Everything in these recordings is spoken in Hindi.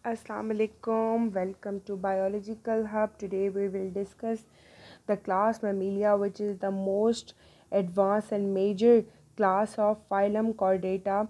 Assalamu alaikum. Welcome to Biological Hub. Today we will discuss the class Mammalia, which is the most advanced and major class of phylum Chordata.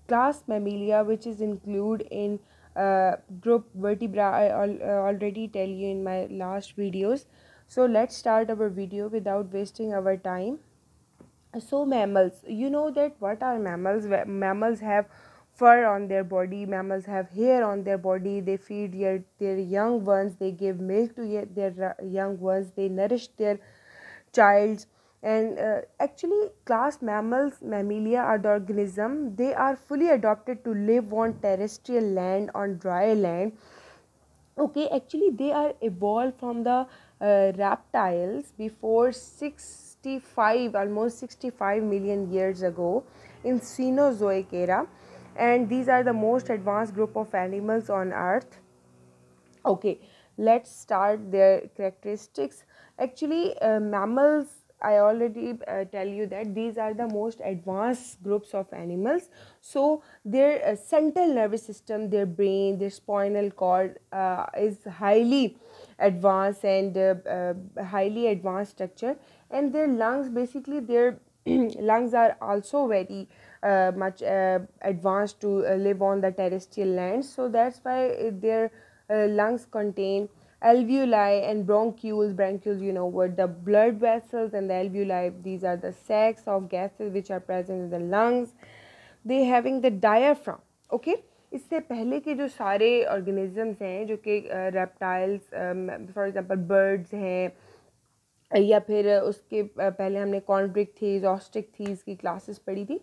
Class Mammalia, which is included in group Vertebra. I already tell you in my last videos. So let's start our video without wasting our time. So mammals, you know that what are mammals? Mammals have fur on their body, mammals have hair on their body, they feed their young ones, they give milk to their young ones, they nourish their childs. And actually class mammals, mammalia, are the organism, they are fully adapted to live on terrestrial land, on dry land. Okay, actually they are evolved from the reptiles before 65, almost 65 million years ago in Cenozoic era, and these are the most advanced group of animals on earth. Okay, let's start their characteristics. Actually mammals, I already tell you that these are the most advanced groups of animals. So their central nervous system, their brain, their spinal cord is highly advanced and highly advanced structure. And their lungs, basically their lungs are also very much advanced to live on the terrestrial land. So that's why their lungs contain alveoli and bronchioles. You know what, the blood vessels and the alveoli, these are the sacs of gases which are present in the lungs. They having the diaphragm. Okay, इससे पहले के जो सारे ऑर्गेनिजम्स हैं जो कि रेप्टाइल्स, फॉर एग्जांपल बर्ड्स हैं, या फिर उसके पहले हमने कॉन्ड्रिक थी, ऑस्ट्रिक थी, इसकी क्लासेस पढ़ी थी,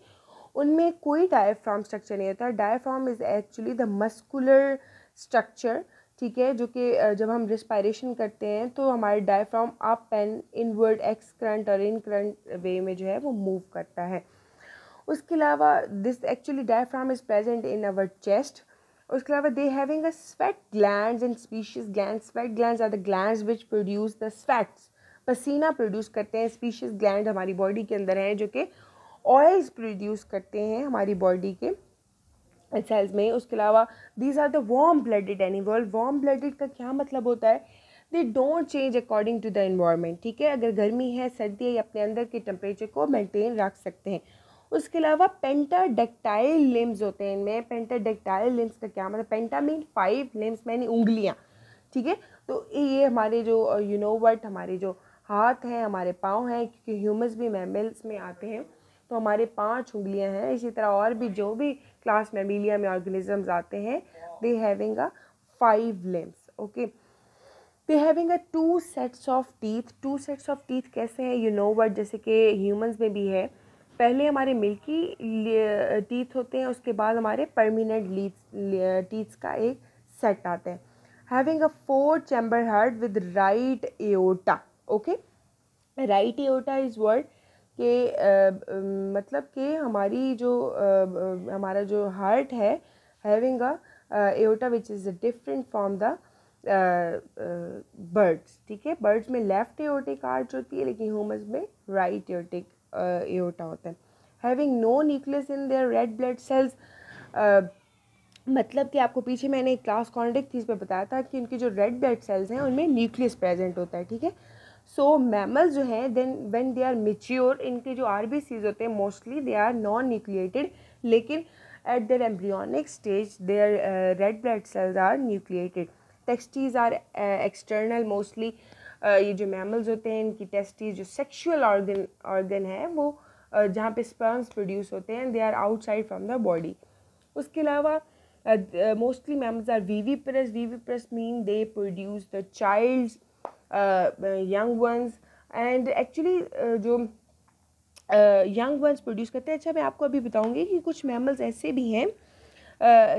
उनमें कोई डायफ्राम स्ट्रक्चर नहीं होता. Diaphragm is actually the muscular structure, ठीक है, जो कि जब हम रिस्पायरेशन करते हैं तो हमारे diaphragm up and inward x current और इन करंट वे में जो है वो मूव करता है. उसके अलावा this actually diaphragm is present in our chest. उसके अलावा they having a sweat glands and species glands. Sweat glands are the glands which produce the sweats, पसीना प्रोड्यूस करते हैं. स्पीशीज ग्लैंड हमारी बॉडी के अंदर हैं जो कि ऑयल्स प्रोड्यूस करते हैं हमारी बॉडी के सेल्स में. उसके अलावा these are the warm blooded animal. Warm blooded का क्या मतलब होता है? They don't change according to the environment, ठीक है, अगर गर्मी है सर्दी है, ये अपने अंदर के टेम्परेचर को मेंटेन रख सकते हैं. उसके अलावा पेंटाडेक्टाइल लिम्स होते हैं इनमें. पेंटाडेक्टाइल लिम्स का क्या मतलब? पेंटा मीन 5, लिम्स मैंने उंगलियाँ, ठीक है. तो ये हमारे जो यू नो व्हाट, हमारे जो हाथ हैं, हमारे पाँव हैं, क्योंकि ह्यूमंस भी मैमल्स में आते हैं, तो हमारे 5 उंगलियां हैं. इसी तरह और भी जो भी क्लास मैमिलिया में ऑर्गेनिजम्स आते हैं, दे having a 5 limbs. Okay, they having a 2 sets of teeth. 2 sets of teeth कैसे हैं? यू नो व्हाट, जैसे कि ह्यूमंस में भी है. पहले हमारे मिल्की टीथ होते हैं, उसके बाद हमारे परमानेंट टीथ्स का एक सेट आता है. Having a 4 chamber heart with right aorta. Okay, right aorta is word के मतलब कि हमारी जो हमारा जो हार्ट है, having a aorta which is different from the birds, ठीक है. बर्ड्स में लेफ्ट एओर्टिक आर्च होती है, लेकिन ह्यूमंस में राइट एओर्टिक एओर्टा होता है. Having no nucleus in their red blood cells. मतलब कि आपको पीछे मैंने क्लास कॉन्ड्रिक थी, इस पर बताया था कि उनके जो रेड ब्लड सेल्स हैं उनमें न्यूक्लियस प्रेजेंट होता है, ठीक है. सो मैमल्स जो हैं, then when they are mature, इनके जो आरबीसीज होते हैं mostly they are non nucleated, लेकिन at their embryonic stage their red blood cells are nucleated. Testes are external mostly. ये जो मैमल्स होते हैं इनकी टेस्टीज जो सेक्शुअल ऑर्गन है वो जहाँ पे स्पर्म्स प्रोड्यूस होते हैं, they are outside from the body. उसके अलावा mostly mammals are viviparous. Viviparous mean they produce the childs, young ones, and actually जो यंग वंस प्रोड्यूस करते हैं. अच्छा, मैं आपको अभी बताऊंगी कि कुछ मैमल्स ऐसे भी हैं,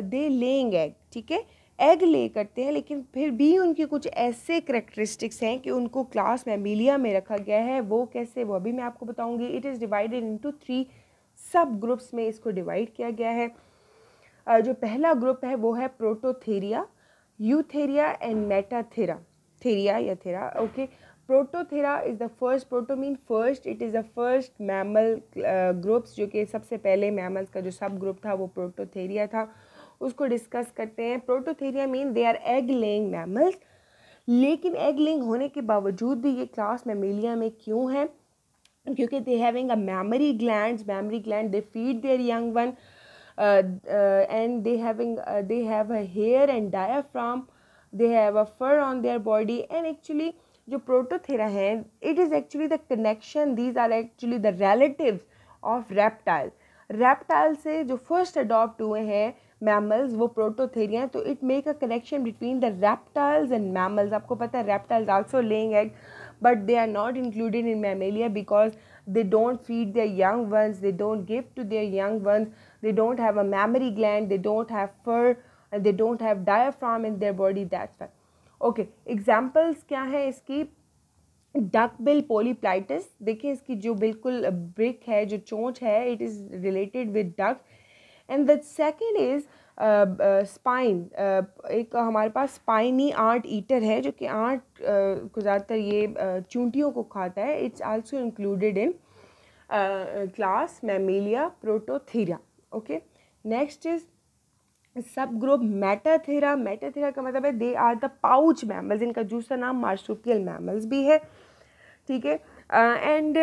दे लेइंग एग, ठीक है, एग ले करते हैं, लेकिन फिर भी उनके कुछ ऐसे करेक्टरिस्टिक्स हैं कि उनको क्लास मैमिलिया में रखा गया है. वो कैसे, वो अभी मैं आपको बताऊंगी. इट इज़ डिवाइडेड इनटू 3 सब ग्रुप्स में इसको डिवाइड किया गया है. जो पहला ग्रुप है वो है prototheria, eutheria and metatheria. Theria या theria. Okay, prototheria is the first. Proto mean first. It is the first mammal groups, जो कि सबसे पहले मैमल्स का जो सब ग्रुप था वो प्रोटोथेरिया था. उसको डिस्कस करते हैं। Prototheria mean they are egg laying mammals, लेकिन एग लेइंग होने के बावजूद भी ये क्लास मैमेलिया में क्यों है? क्योंकि दे having a mammary gland, they feed there young one and they have a hair and diaphragm, they have a fur on their body, and actually जो प्रोटोथेरा हैं it is actually the connection, these are actually the relatives of reptile से जो फर्स्ट अडॉप्ट हुए हैं मैमल्स वो प्रोटोथेरिया हैं। तो it make a connection between the reptiles and mammals. आपको पता है reptiles also laying egg, but they are not included in mammalia because they don't feed their young ones, they don't give to their young ones, they don't have a mammary gland, they don't have fur, and they don't have diaphragm in their body, that's why. Okay, examples क्या है इसकी? डक बिल पोलीप्लाइटिस, देखिए इसकी जो बिल्कुल ब्रिक है, जो चोंच है, it is related with duck. And the second is spine, एक हमारे पास स्पाइनी आंट ईटर है जो कि आंट को ज़्यादातर ये चूंटियों को खाता है। It's also included in class mammalia prototheria. Okay, next is sub group metatheria. Metatheria का मतलब है they are the pouch mammals, इनका दूसरा नाम मार्सुपियल मैमल्स भी है, ठीक है। And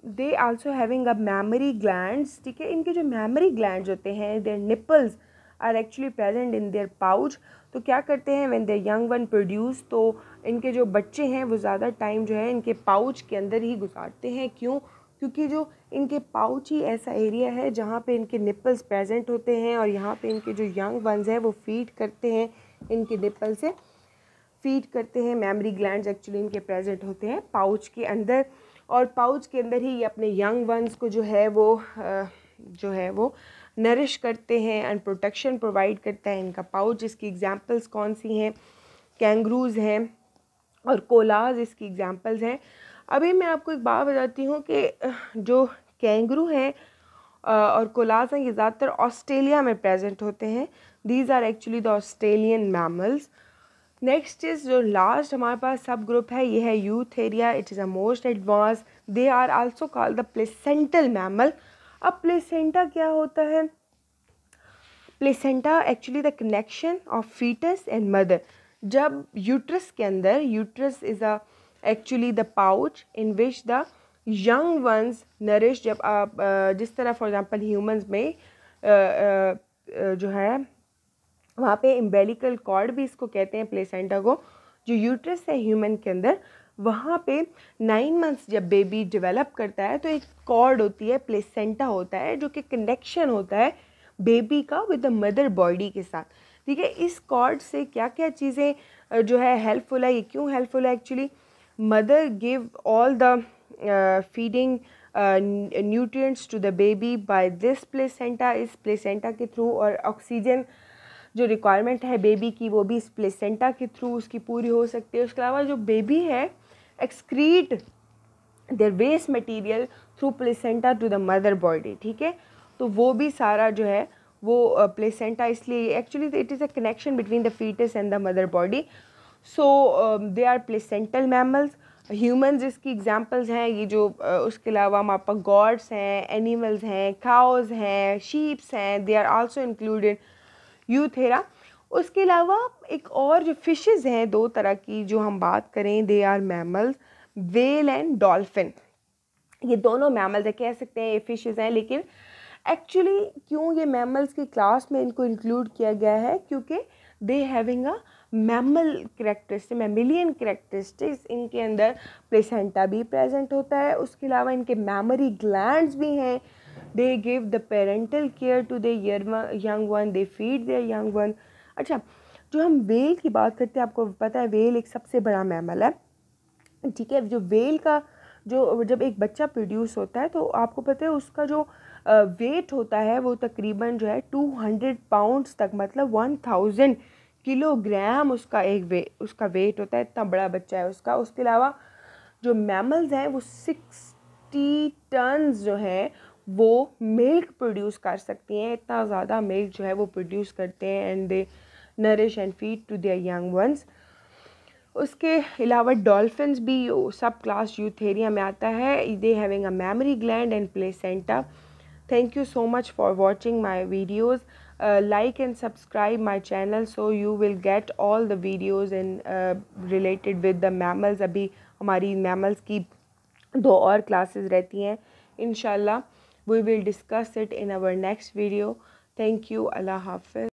they also having a mammary glands, ठीक है। इनके जो मैमरी ग्लैंड्स होते हैं, their nipples are actually present in their pouch. तो क्या करते हैं when their young one produce, तो इनके जो बच्चे हैं वो ज़्यादा टाइम जो है इनके पाउच के अंदर ही गुजारते हैं। क्यों? क्योंकि जो इनके पाउच ही ऐसा एरिया है जहाँ पे इनके निपल्स प्रेजेंट होते हैं और यहाँ पे इनके जो यंग वंस हैं वो फीड करते हैं, इनके निपल से फीड करते हैं। मेमरी ग्लैंड्स एक्चुअली इनके प्रेजेंट होते हैं पाउच के अंदर, और पाउच के अंदर ही ये अपने यंग वंस को जो है वो नरिश करते हैं एंड प्रोटेक्शन प्रोवाइड करता है इनका पाउच। इसकी एग्जांपल्स कौन सी हैं? कैंगरूज हैं और कोलाज इसकी एग्जांपल्स हैं। अभी मैं आपको एक बात बताती हूँ कि जो कैंगरू हैं और कोलाज हैं ये ज़्यादातर ऑस्ट्रेलिया में प्रेजेंट होते हैं। These are actually the Australian mammals. Next is जो लास्ट हमारे पास सब ग्रुप है ये है Eutheria. It is a most advance, they are also called the placental mammal. अब प्लेसेंटा क्या होता है? Placenta actually the connection of foetus and mother. जब यूट्रस के अंदर, uterus is a actually the pouch in which the young ones nourish, जब आप जिस तरह फॉर एग्जांपल ह्यूमंस में जो है वहाँ पे इम्बेलिकल कॉर्ड भी इसको कहते हैं प्लेसेंटा को, जो यूट्रस है ह्यूमन के अंदर, वहाँ पे 9 मंथ्स जब बेबी डेवलप करता है तो एक कॉर्ड होती है, प्लेसेंटा होता है, जो कि कनेक्शन होता है बेबी का विद द मदर बॉडी के साथ, ठीक है। इस कॉर्ड से क्या क्या चीज़ें जो है हेल्पफुल है, ये क्यों हेल्पफुल है? Actually mother give all the feeding nutrients to the baby by this placenta, इस प्लेसेंटा के थ्रू, और ऑक्सीजन जो रिक्वायरमेंट है बेबी की वो भी इस प्लेसेंटा के थ्रू उसकी पूरी हो सकती है। उसके अलावा जो बेबी है excrete their waste material through placenta to the mother body, ठीक है। तो वो भी सारा जो है वो प्लेसेंटा, इसलिए actually it is a connection between the foetus and the mother body. So they are placental mammals. Humans इसकी एग्जांपल्स हैं ये जो उसके अलावा हमारे पास गॉड्स हैं, एनिमल्स हैं, काउज हैं, शीप्स हैं, they are also included Eutheria. उसके अलावा एक और जो फिशेस हैं दो तरह की जो हम बात करें, they are mammals, whale and dolphin. ये दोनों मैमल्स है, कह सकते हैं ये फिशेस हैं, लेकिन एक्चुअली क्यों ये मैमल्स की क्लास में इनको इंक्लूड किया गया है? क्योंकि दे हैविंग अ मैमल करेक्टरिस्टिक, मैमिलियन करेक्टरिस्टिक्स। इनके अंदर प्लेसेंटा भी प्रेजेंट होता है, उसके अलावा इनके मैमरी ग्लैंड्स भी हैं। They give the parental care to their young one, they feed their young one। अच्छा, जो हम वेल की बात करते हैं, आपको पता है वेल एक सबसे बड़ा मैमल है, ठीक है। जो वेल का जो जब एक बच्चा प्रोड्यूस होता है तो आपको पता है उसका जो वेट होता है वो तकरीबन जो है 200 पाउंड्स तक, मतलब 1000 किलोग्राम उसका वेट होता है, इतना बड़ा बच्चा है उसका। उसके अलावा जो मैमल्स हैं वो 60 टन्स जो है वो मिल्क प्रोड्यूस कर सकती हैं, इतना ज़्यादा मिल्क जो है वो प्रोड्यूस करते हैं, and they nourish and feed to their young ones. उसके अलावा डॉल्फिन्स भी सब क्लास यूथेरिया में आता है। दे having a mammary gland and placenta. Thank you so much for watching my videos. like and subscribe my channel so you will get all the videos in related with the mammals. अभी हमारी mammals की 2 और classes रहती हैं इंशाल्लाह. We will discuss it in our next video. Thank you. Allah Hafiz.